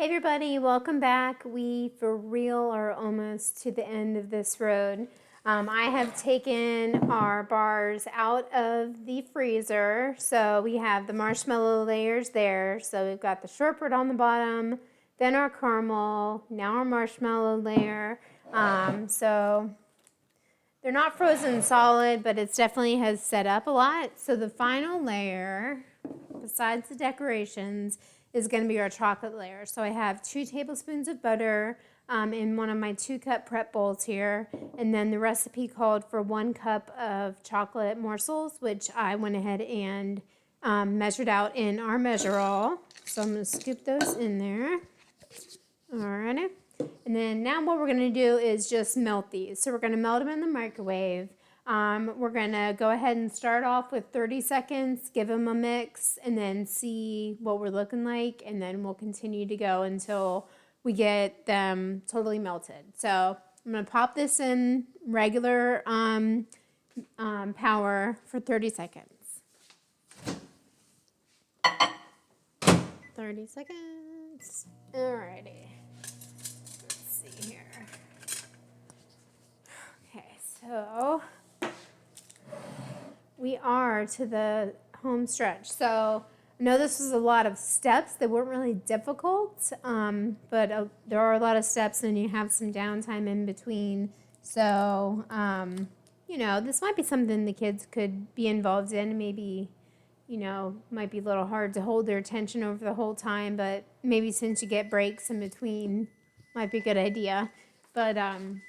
Hey everybody, welcome back. We for real are almost to the end of this road. I have taken our bars out of the freezer. So we have the marshmallow layers there. So we've got the shortbread on the bottom, then our caramel, now our marshmallow layer. So they're not frozen solid, but it definitely has set up a lot. So the final layer, besides the decorations, is going to be our chocolate layer. So I have 2 tablespoons of butter in one of my 2-cup prep bowls here. And then the recipe called for 1 cup of chocolate morsels, which I went ahead and measured out in our measure-all. So I'm going to scoop those in there. Alrighty. And then now what we're going to do is just melt these. So we're going to melt them in the microwave. We're going to go ahead and start off with 30 seconds, give them a mix, and then see what we're looking like. And then we'll continue to go until we get them totally melted. So I'm going to pop this in regular power for 30 seconds. 30 seconds. Alrighty. Let's see here. Okay, so we are to the home stretch. So I know this was a lot of steps that weren't really difficult, but there are a lot of steps and you have some downtime in between. So, this might be something the kids could be involved in. Maybe, might be a little hard to hold their attention over the whole time, but maybe since you get breaks in between, might be a good idea. But, okay.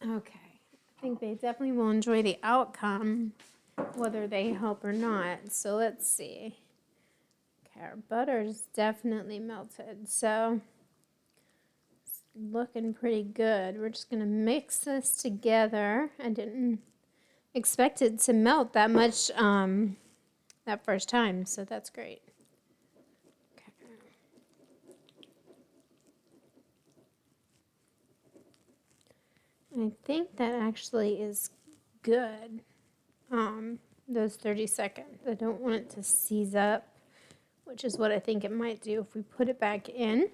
I think they definitely will enjoy the outcome, whether they help or not. So let's see. Okay, our butter's definitely melted, so it's looking pretty good. We're just gonna mix this together. I didn't expect it to melt that much that first time, so that's great. Okay. I think that actually is good. Those 30 seconds. I don't want it to seize up, which is what I think it might do if we put it back in.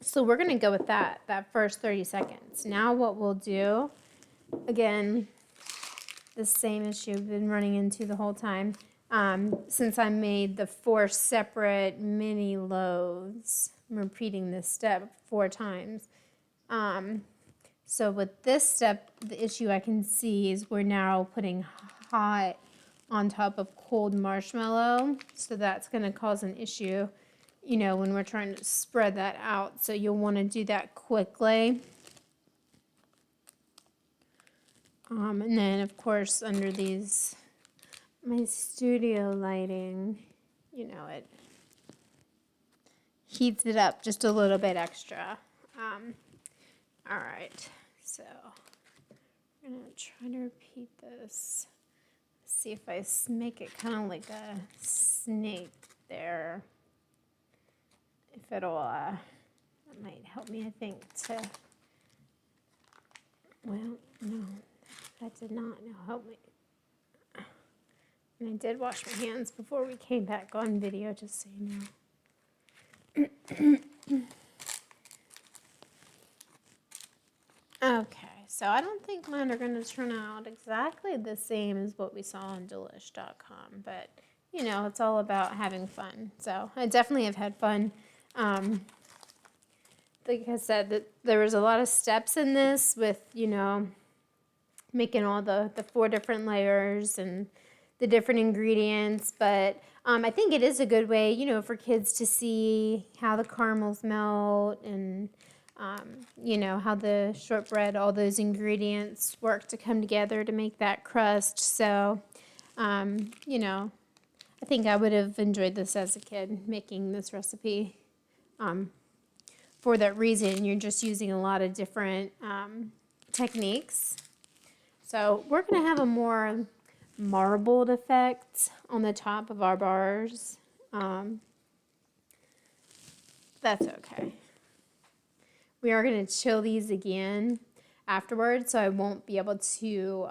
So we're going to go with that first 30 seconds. Now what we'll do, again, the same issue we've been running into the whole time. Since I made the 4 separate mini loaves, I'm repeating this step 4 times. So with this step, the issue I can see is we're now putting hot on top of cold marshmallow. So that's going to cause an issue, when we're trying to spread that out. So you'll want to do that quickly. And then, of course, under my studio lighting, it heats it up just a little bit extra. All right, so I'm going to try to repeat this. See if I make it kind of like a snake there. If it'll, that might help me, I think, well, no, that did not help me. And I did wash my hands before we came back on video, just so you know. Okay, so I don't think mine are going to turn out exactly the same as what we saw on delish.com, but, it's all about having fun. So I definitely have had fun. Like I said, that there was a lot of steps in this with, making all the 4 different layers and the different ingredients, but I think it is a good way, for kids to see how the caramels melt and how the shortbread, all those ingredients work to come together to make that crust. So, I think I would have enjoyed this as a kid, making this recipe. For that reason, you're just using a lot of different techniques. So we're going to have a more marbled effect on the top of our bars. That's okay. We are going to chill these again afterwards, so I won't be able to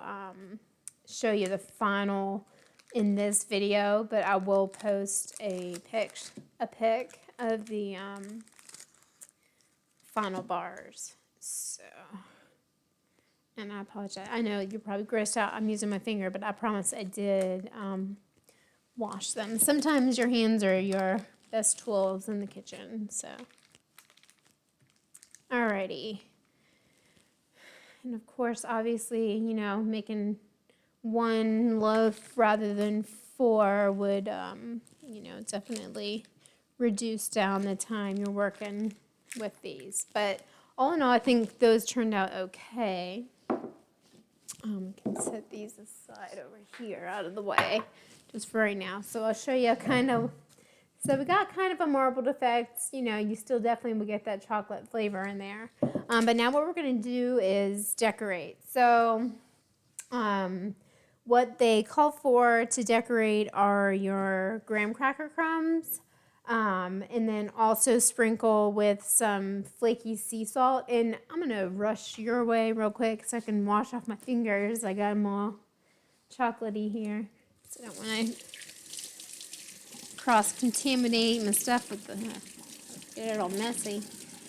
show you the final in this video, but I will post a pic of the final bars. So, and I apologize. I know you're probably grossed out. I'm using my finger, but I promise I did wash them. Sometimes your hands are your best tools in the kitchen. So, alrighty. And of course, obviously, you know, making one loaf rather than 4 would, you know, definitely reduce down the time you're working with these. But all in all, I think those turned out okay. I can set these aside over here out of the way just for right now. So I'll show you kind of, so we got kind of a marbled effect. You know, you still definitely will get that chocolate flavor in there. But now what we're going to do is decorate. So what they call for to decorate are your graham cracker crumbs. And then also sprinkle with some flaky sea salt. And I'm going to rush your way real quick so I can wash off my fingers. I got them all chocolatey here. So I don't want to cross-contaminate my stuff with the, get it all messy.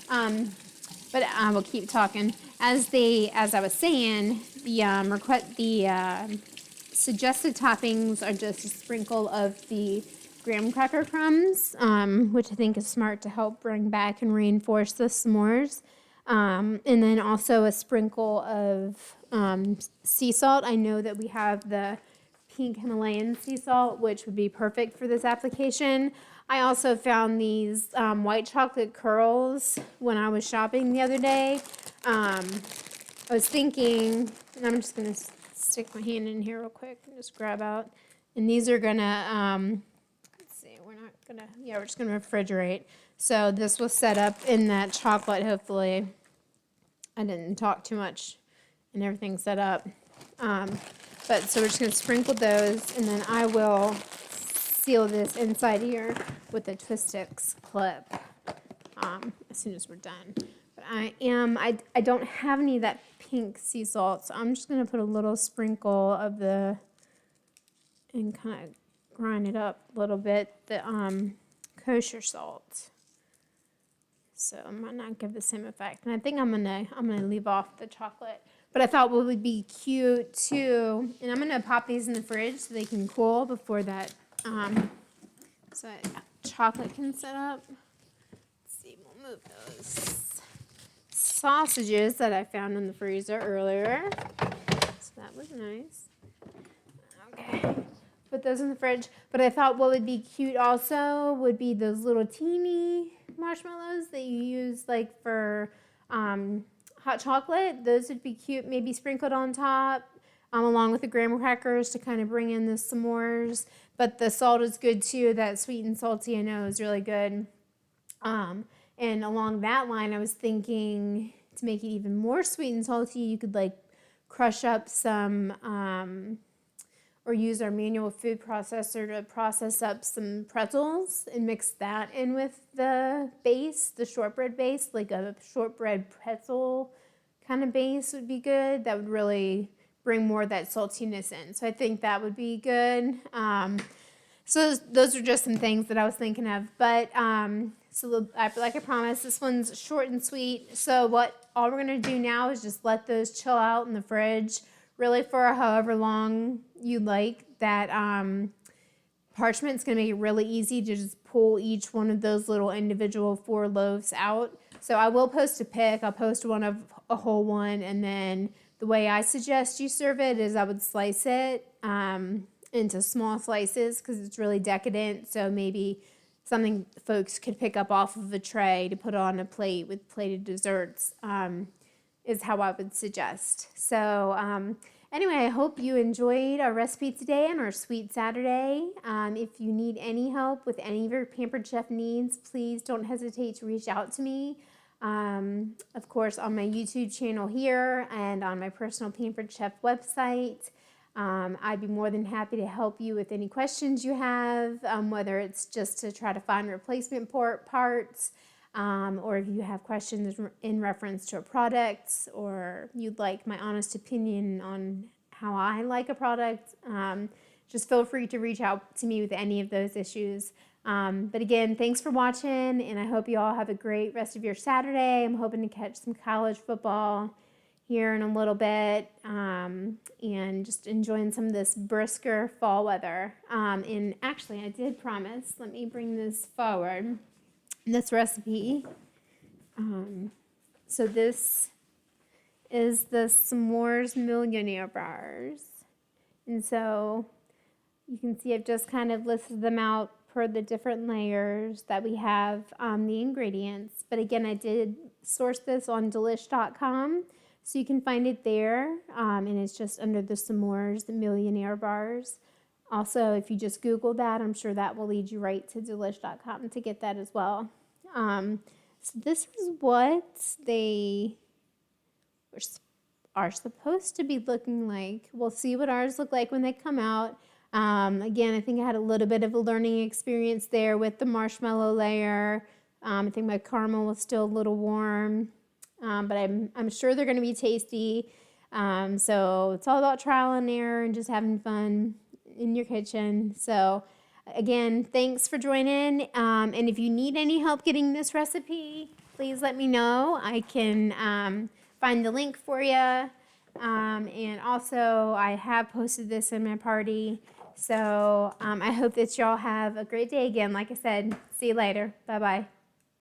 But I will keep talking. As I was saying, the suggested toppings are just a sprinkle of the graham cracker crumbs, which I think is smart to help bring back and reinforce the s'mores. And then also a sprinkle of sea salt. I know that we have the pink Himalayan sea salt, which would be perfect for this application. I also found these white chocolate curls when I was shopping the other day. I was thinking, and I'm just going to stick my hand in here real quick and just grab out. And these are going to, let's see, we're just going to refrigerate. So this was set up in that chocolate, hopefully. I didn't talk too much and everything's set up. But so we're just going to sprinkle those, and then I will seal this inside here with a Twist Sticks clip as soon as we're done. But I don't have any of that pink sea salt, so I'm just going to put a little sprinkle of the, and kind of grind it up a little bit, the kosher salt. So it might not give the same effect. And I think I'm gonna leave off the chocolate. But I thought what would be cute too, and I'm gonna pop these in the fridge so they can cool before that so that chocolate can set up. Let's see, we'll move those sausages that I found in the freezer earlier. So that was nice. Okay. Put those in the fridge. But I thought what would be cute also would be those little teeny marshmallows that you use like for hot chocolate. Those would be cute, maybe sprinkled on top along with the graham crackers to kind of bring in the s'mores. But the salt is good too. That sweet and salty I know is really good. And along that line, I was thinking to make it even more sweet and salty, you could like crush up some or use our manual food processor to process up some pretzels and mix that in with the base, the shortbread base, like a shortbread pretzel kind of base would be good. That would really bring more of that saltiness in. So I think that would be good. So those are just some things that I was thinking of. But so like I promised, this one's short and sweet. So all we're gonna do now is just let those chill out in the fridge, really for however long you like. That parchment's gonna make it really easy to just pull each one of those little individual 4 loaves out. So I will post a pic. I'll post one of a whole one, and then the way I suggest you serve it is I would slice it into small slices because it's really decadent. So maybe something folks could pick up off of a tray to put on a plate with plated desserts is how I would suggest. So anyway, I hope you enjoyed our recipe today and our Sweet Saturday. If you need any help with any of your Pampered Chef needs, please don't hesitate to reach out to me. Of course, on my YouTube channel here and on my personal Pampered Chef website. I'd be more than happy to help you with any questions you have, whether it's just to try to find replacement parts, or if you have questions in reference to a product, or you'd like my honest opinion on how I like a product, just feel free to reach out to me with any of those issues. But again, thanks for watching, and I hope you all have a great rest of your Saturday. I'm hoping to catch some college football here in a little bit, and just enjoying some of this brisker fall weather. And actually, I did promise, let me bring this forward, this recipe. So this is the S'mores Millionaire bars. And so you can see I've just kind of listed them out per the different layers that we have the ingredients. But again, I did source this on delish.com, so you can find it there. And it's just under the S'mores Millionaire bars. Also, if you just Google that, I'm sure that will lead you right to delish.com to get that as well. So this is what they are supposed to be looking like. We'll see what ours look like when they come out. Again, I think I had a little bit of a learning experience there with the marshmallow layer. I think my caramel was still a little warm, but I'm sure they're going to be tasty. So it's all about trial and error and just having fun in your kitchen. So again, thanks for joining. And if you need any help getting this recipe, please let me know. I can find the link for you. And also, I have posted this in my party. So I hope that y'all have a great day again. Like I said, see you later. Bye-bye.